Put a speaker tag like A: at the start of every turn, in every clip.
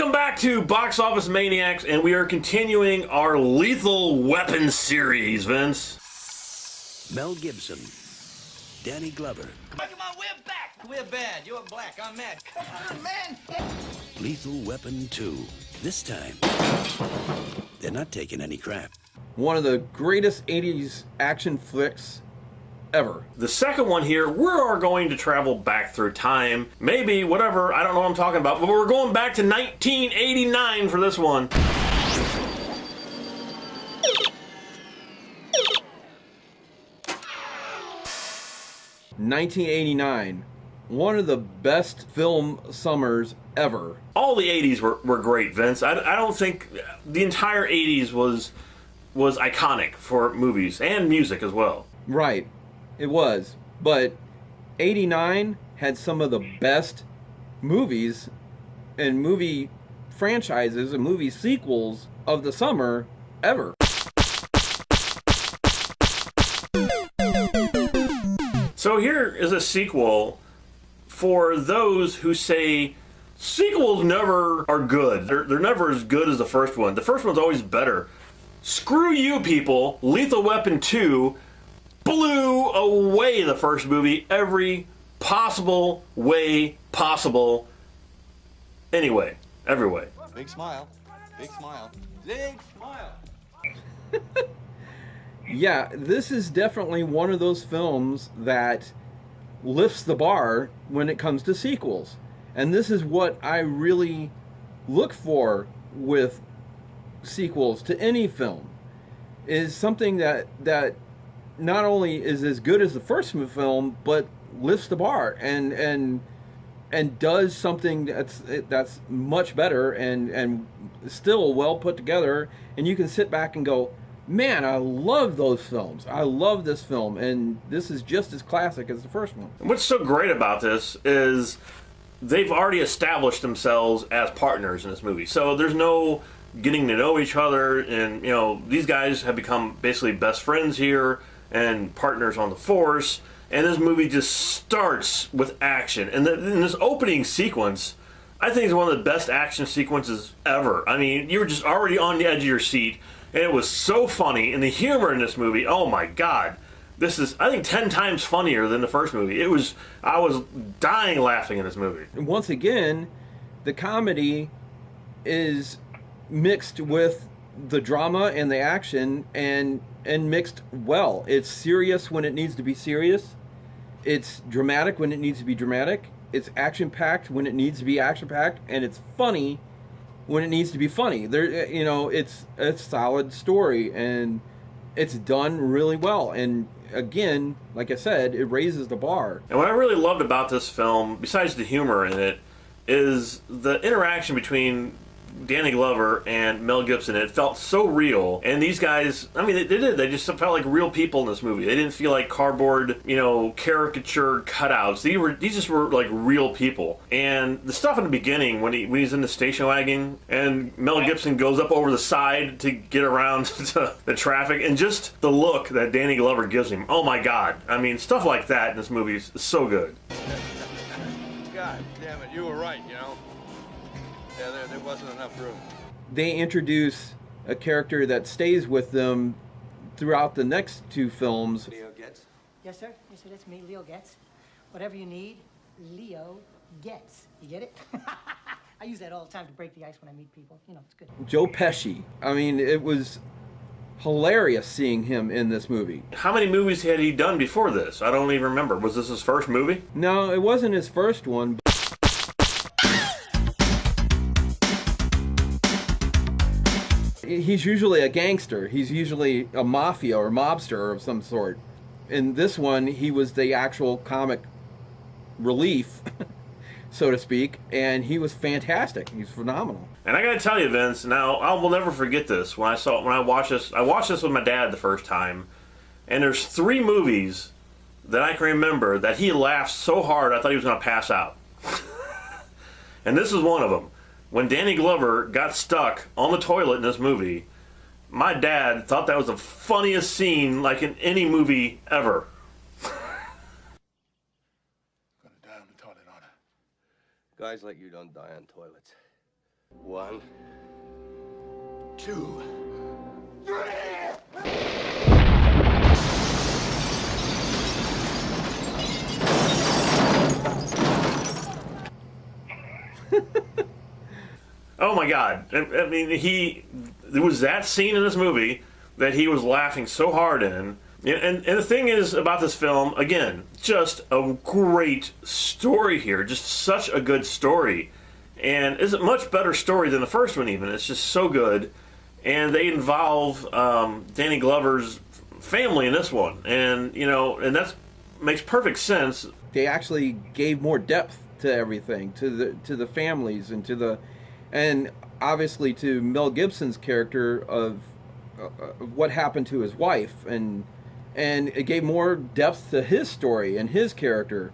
A: Welcome back to Box Office Maniacs, and we are continuing our Lethal Weapon series, Vince.
B: Mel Gibson, Danny Glover.
C: Come on, we're back. We're bad. You're black. I'm mad. Come on, man.
B: Lethal Weapon 2. This time, they're not taking any crap.
D: One of the greatest 80s action flicks ever.
A: The second one here, we are going to travel back through time. Maybe, whatever, I don't know what I'm talking about, but we're going back to 1989 for this one.
D: (1989), one of the best film summers ever.
A: All the 80s were great, Vince. I don't think the entire 80s was iconic for movies and music as well.
D: Right, it was. But 89 had some of the best movies and movie franchises and movie sequels of the summer ever.
A: So here is a sequel for those who say sequels never are good. They're never as good as the first one. The first one's always better. Screw you, people. Lethal Weapon 2 blew away the first movie every possible way possible. Anyway, every way.
C: Big smile. Big smile. Big smile.
D: Yeah, this is definitely one of those films that lifts the bar when it comes to sequels. And this is what I really look for with sequels to any film, is something that not only is as good as the first film, but lifts the bar and does something that's much better and still well put together, and you can sit back and go, man, I love those films. I love this film, and this is just as classic as the first one.
A: What's so great about this is they've already established themselves as partners in this movie. So there's no getting to know each other, and you know, these guys have become basically best friends here and partners on the force. And this movie just starts with action. And in this opening sequence, I think it's one of the best action sequences ever. I mean, you were just already on the edge of your seat, and it was so funny. And the humor in this movie, oh my God. This is, I think, 10 times funnier than the first movie. I was dying laughing in this movie.
D: And once again, the comedy is mixed with the drama and the action, and mixed well. It's serious when it needs to be serious. It's dramatic when it needs to be dramatic. It's action-packed when it needs to be action-packed, and it's funny when it needs to be funny. There, you know, it's a solid story, and it's done really well. And again, like I said, it raises the bar.
A: And what I really loved about this film, besides the humor in it, is the interaction between Danny Glover and Mel Gibson. It felt so real. And these guys, I mean, they did. They just felt like real people in this movie. They didn't feel like cardboard, you know, caricature cutouts. These just were like real people. And the stuff in the beginning, when he's in the station wagon and Mel Gibson goes up over the side to get around to the traffic, and just the look that Danny Glover gives him. Oh my God. I mean, stuff like that in this movie is so good.
E: God damn it, you were right, you know. Yeah, there wasn't enough room.
D: They introduce a character that stays with them throughout the next two films.
E: Leo Getz?
F: Yes, sir. Yes, sir. That's me, Leo Getz. Whatever you need, Leo Getz. You get it? I use that all the time to break the ice when I meet people. You know, it's good.
D: Joe Pesci. I mean, it was hilarious seeing him in this movie.
A: How many movies had he done before this? I don't even remember. Was this his first movie?
D: No, it wasn't his first one. He's usually a gangster. He's usually a mafia or mobster of some sort. In this one, he was the actual comic relief, so to speak, and he was fantastic. He's phenomenal.
A: And I gotta tell you, Vince, now I will never forget this. When I watched this, I watched this with my dad the first time, and there's 3 movies that I can remember that he laughed so hard I thought he was gonna pass out. And this is one of them. When Danny Glover got stuck on the toilet in this movie, my dad thought that was the funniest scene, like in any movie ever.
E: Gonna die on the toilet, on it. Guys like you don't die on toilets.
B: 1, 2, 3!
A: Oh my God! I mean, there was that scene in this movie that he was laughing so hard in. And the thing is about this film, again, just a great story here. Just such a good story. And it's a much better story than the first one even. It's just so good. And they involve Danny Glover's family in this one. And, you know, and that makes perfect sense.
D: They actually gave more depth to everything, to the families and obviously to Mel Gibson's character of what happened to his wife, and it gave more depth to his story and his character.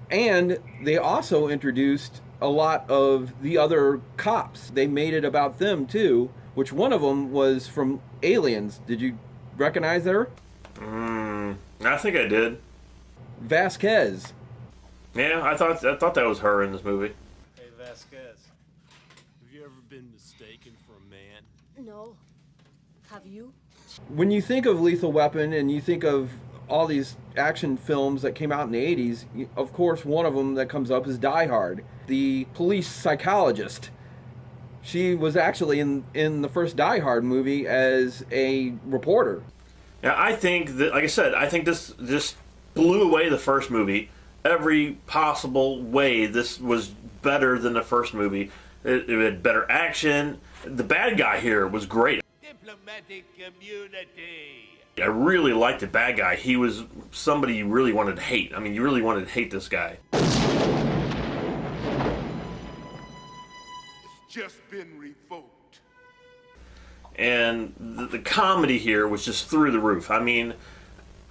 D: And they also introduced a lot of the other cops. They made it about them too, which one of them was from Aliens. Did you recognize her?
A: I think I did.
D: Vasquez.
A: Yeah, I thought that was her in this movie.
G: Hey, Vasquez. Have you ever been mistaken for a man?
H: No. Have you?
D: When you think of Lethal Weapon and you think of all these action films that came out in the 80s, of course one of them that comes up is Die Hard. The police psychologist. She was actually in the first Die Hard movie as a reporter.
A: Yeah, I think that, like I said, I think this just blew away the first movie. Every possible way, this was better than the first movie. It had better action. The bad guy here was great.
C: Diplomatic community.
A: I really liked the bad guy. He was somebody you really wanted to hate. I mean, you really wanted to hate this guy.
I: It's just been revoked.
A: And the comedy here was just through the roof. I mean,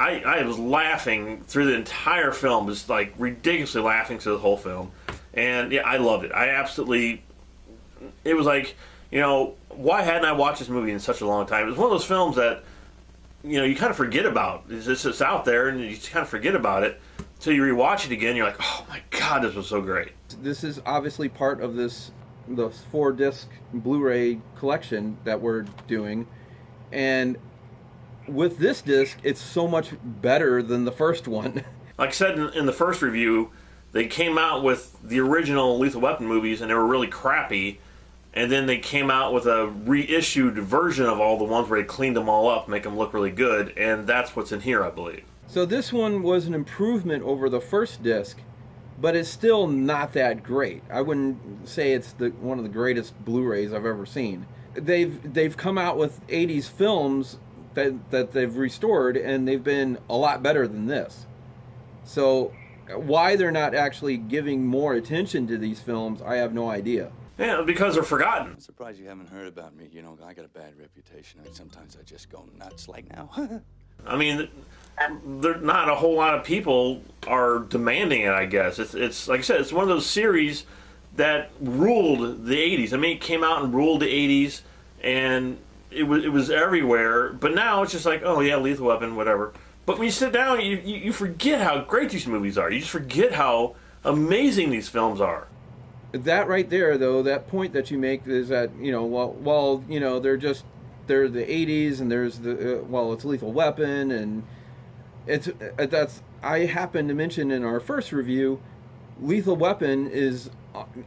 A: I was laughing through the entire film, just like ridiculously laughing through the whole film. And yeah, I loved it. It was like, you know, why hadn't I watched this movie in such a long time? It was one of those films that, you know, you kind of forget about. It's just out there and you just kind of forget about it until you rewatch it again. You're like, oh my God, this was so great.
D: This is obviously part of the 4-disc Blu-ray collection that we're doing. And with this disc, it's so much better than the first one.
A: Like I said in the first review, they came out with the original Lethal Weapon movies and they were really crappy. And then they came out with a reissued version of all the ones where they cleaned them all up, make them look really good. And that's what's in here, I believe.
D: So this one was an improvement over the first disc, but it's still not that great. I wouldn't say it's one of the greatest Blu-rays I've ever seen. They've come out with 80s films that they've restored, and they've been a lot better than this. So why they're not actually giving more attention to these films, I have no idea.
A: Yeah, because they're forgotten.
B: I'm surprised you haven't heard about me. You know, I got a bad reputation. I mean, sometimes I just go nuts like now.
A: I mean, there not a whole lot of people are demanding it, I guess. It's like I said, it's one of those series that ruled the 80s. I mean, it came out and ruled the 80s, and it was everywhere. But now it's just like, oh yeah, Lethal Weapon, whatever. But when you sit down, you forget how great these movies are. You just forget how amazing these films are.
D: That right there, though, that point that you make is that, you know, well, you know, they're the 80s, and there's it's Lethal Weapon, and that's I happened to mention in our first review, Lethal Weapon is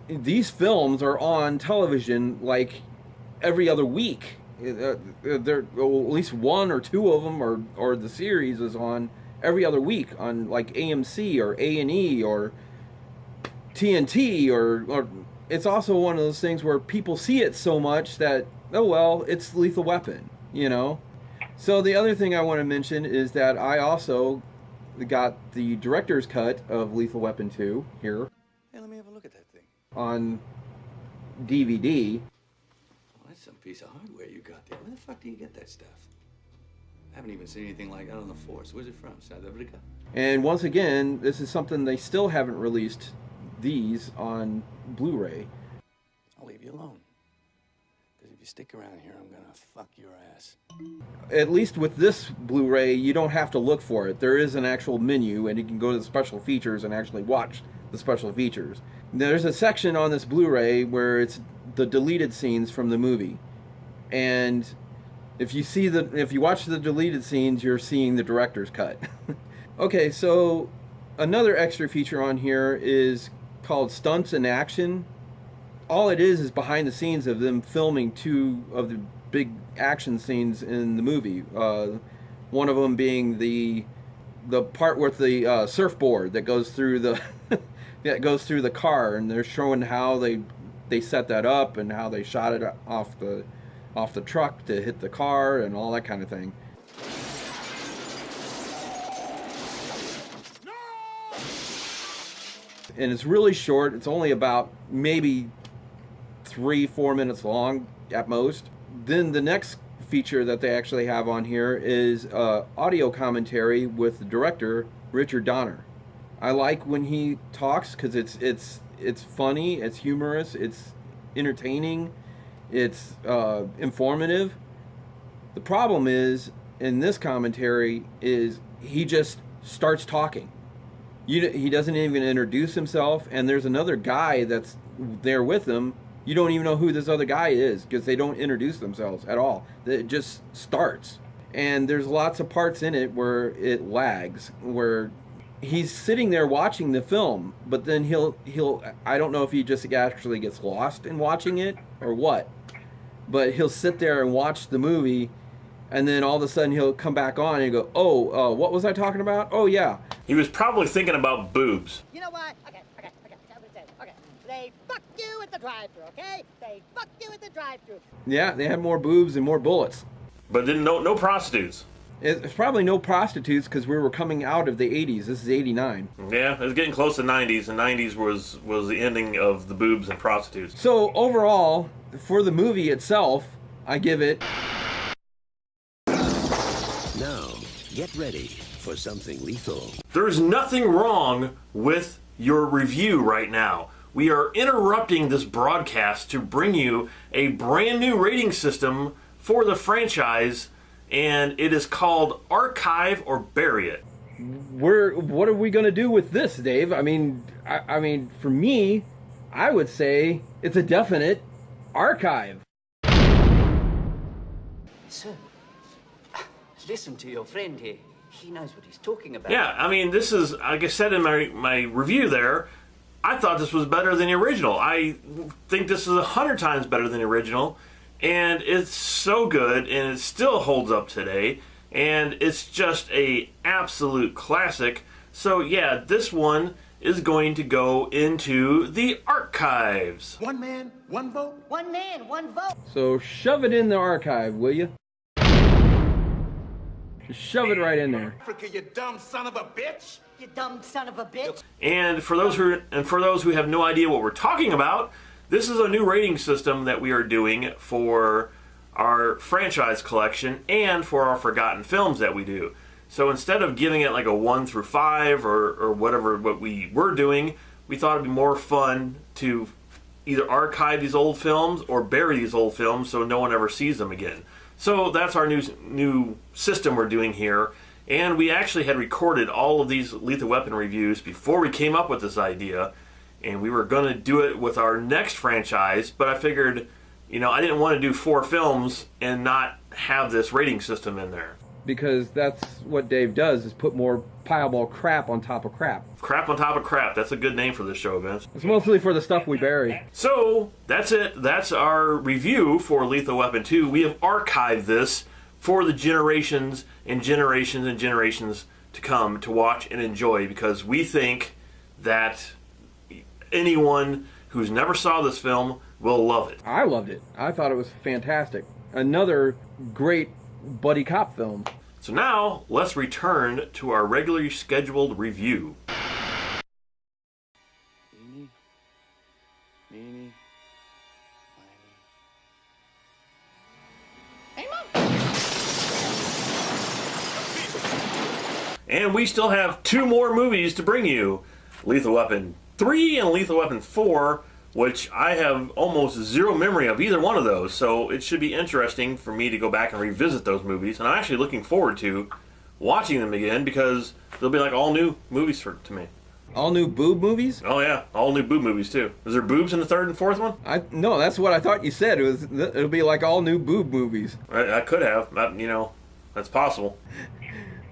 D: these films are on television like every other week. There, at least one or two of them, or the series is on every other week on like AMC or A&E or TNT, or it's also one of those things where people see it so much that, oh well, it's Lethal Weapon, you know. So the other thing I want to mention is that I also got the director's cut of Lethal Weapon 2 here.
B: Hey, let me have a look at that thing.
D: On DVD.
B: Well, that's some piece of hardware you got there. Where the fuck do you get that stuff? I haven't even seen anything like that on the force. Where's it from? South Africa?
D: And once again, this is something they still haven't released these on Blu-ray.
B: I'll leave you alone. Because if you stick around here, I'm gonna fuck your ass.
D: At least with this Blu-ray, you don't have to look for it. There is an actual menu, and you can go to the special features and actually watch the special features. There's a section on this Blu-ray where it's the deleted scenes from the movie, and if you watch the deleted scenes, you're seeing the director's cut. Okay, so another extra feature on here is called Stunts in Action. All it is behind the scenes of them filming 2 of the big action scenes in the movie. One of them being the part with the surfboard that goes through the that goes through the car, and they're showing how they set that up and how they shot it off the truck to hit the car and all that kind of thing. And it's really short. It's only about maybe 3-4 minutes long at most. Then the next feature that they actually have on here is audio commentary with the director Richard Donner. I like when he talks because it's funny, it's humorous, it's entertaining, it's informative. The problem is in this commentary is he just starts talking. He doesn't even introduce himself, and there's another guy that's there with him. You don't even know who this other guy is because they don't introduce themselves at all. It just starts. And there's lots of parts in it where it lags, where he's sitting there watching the film, but then he'll I don't know if he just actually gets lost in watching it or what, but he'll sit there and watch the movie, and then all of a sudden he'll come back on and go, oh, what was I talking about? Oh, yeah.
A: He was probably thinking about boobs.
F: You know what? Okay. They fucked you at the drive-thru, okay? They fucked you at the drive-thru.
D: Yeah, they had more boobs and more bullets.
A: But then no prostitutes.
D: It's probably no prostitutes because we were coming out of the 80s. This is 89.
A: Yeah, it was getting close to 90s, and 90s was the ending of the boobs and prostitutes.
D: So overall, for the movie itself, I give it...
J: Now, get ready for something lethal.
A: There's nothing wrong with your review right now. We are interrupting this broadcast to bring you a brand new rating system for the franchise, and it is called Archive or Bury It.
D: What are we going to do with this, Dave? I mean, for me, I would say it's a definite archive.
K: Sir, listen to your friend here. He knows what he's talking about.
A: Yeah, I mean, this is, like I said in my review there, I thought this was better than the original. I think this is 100 times better than the original, and it's so good, and it still holds up today, and it's just a absolute classic. So yeah, this one is going to go into the archives.
I: One man, one vote?
F: One man, one vote.
D: So shove it in the archive, will you? Just shove it right in there.
I: Africa, you dumb son of a bitch!
F: You dumb son of a bitch.
A: And for those who have no idea what we're talking about, this is a new rating system that we are doing for our franchise collection and for our forgotten films that we do. So instead of giving it like a 1 through 5 or whatever what we were doing, we thought it'd be more fun to either archive these old films or bury these old films so no one ever sees them again. So that's our new system we're doing here. And we actually had recorded all of these Lethal Weapon reviews before we came up with this idea. And we were going to do it with our next franchise, but I figured, I didn't want to do 4 films and not have this rating system in there.
D: Because that's what Dave does, is put more pieball crap on top of crap.
A: Crap on top of crap. That's a good name for this show, Vince.
D: It's mostly for the stuff we bury.
A: So, that's it. That's our review for Lethal Weapon 2. We have archived this for the generations and generations and generations to come to watch and enjoy, because we think that anyone who's never saw this film will love it.
D: I loved it. I thought it was fantastic. Another great buddy cop film.
A: So now, let's return to our regularly scheduled review.
B: Eeny, meeny,
A: And we still have 2 more movies to bring you. Lethal Weapon 3 and Lethal Weapon 4 which I have almost zero memory of either one of those, so it should be interesting for me to go back and revisit those movies, and I'm actually looking forward to watching them again because they'll be like all new movies to me.
D: All new boob movies?
A: Oh yeah, all new boob movies too. Is there boobs in the third and fourth one?
D: No, that's what I thought you said. It'll be like all new boob movies.
A: I could have, that's possible.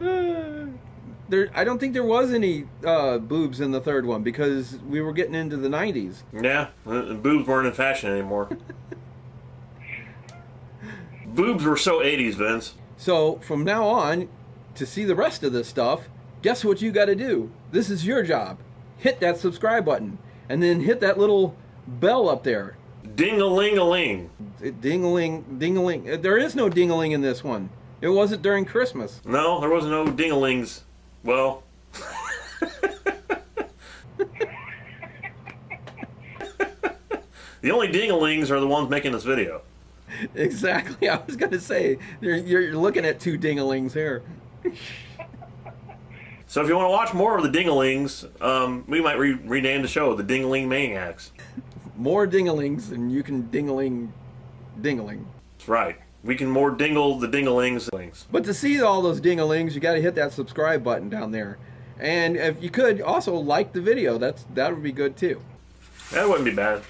D: I don't think there was any boobs in the third one because we were getting into the 90s.
A: Yeah, boobs weren't in fashion anymore. Boobs were so 80s, Vince.
D: So from now on, to see the rest of this stuff, guess what you got to do? This is your job. Hit that subscribe button, and then hit that little bell up there.
A: Ding-a-ling-a-ling.
D: Ding-a-ling, ding-a-ling. There is no ding-a-ling in this one. It wasn't during Christmas.
A: No, there wasn't no ding-a-lings. Well... The only ding-a-lings are the ones making this video.
D: Exactly. I was going to say, you're looking at two ding-a-lings here.
A: So if you want to watch more of the ding-a-lings, we might rename the show the Ding-a-ling Maniacs.
D: More ding-a-lings and you can ding-a-ling.
A: That's right. We can more dingle the ding-a-lings.
D: But to see all those ding-a-lings, you got to hit that subscribe button down there. And if you could, also like the video. That would be good too.
A: That wouldn't be bad.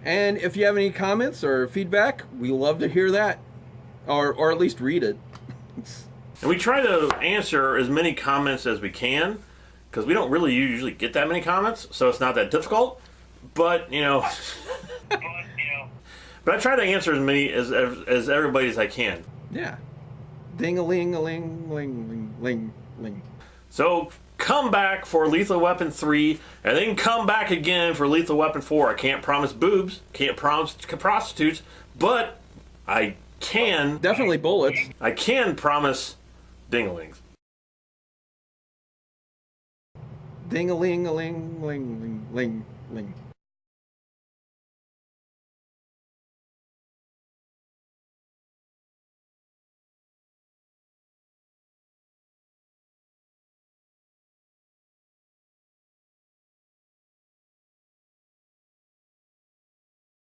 D: And if you have any comments or feedback, we love to hear that. Or at least read it.
A: And we try to answer as many comments as we can, because we don't really usually get that many comments, so it's not that difficult. But, but I try to answer as many as everybody as I can.
D: Yeah. Ding-a-ling-a-ling-ling-ling-ling.
A: So come back for Lethal Weapon 3, and then come back again for Lethal Weapon 4. I can't promise boobs, can't promise prostitutes, but I can...
D: Definitely bullets.
A: I can promise ding-a-lings.
D: Ding-a-ling-a-ling-ling-ling-ling-ling.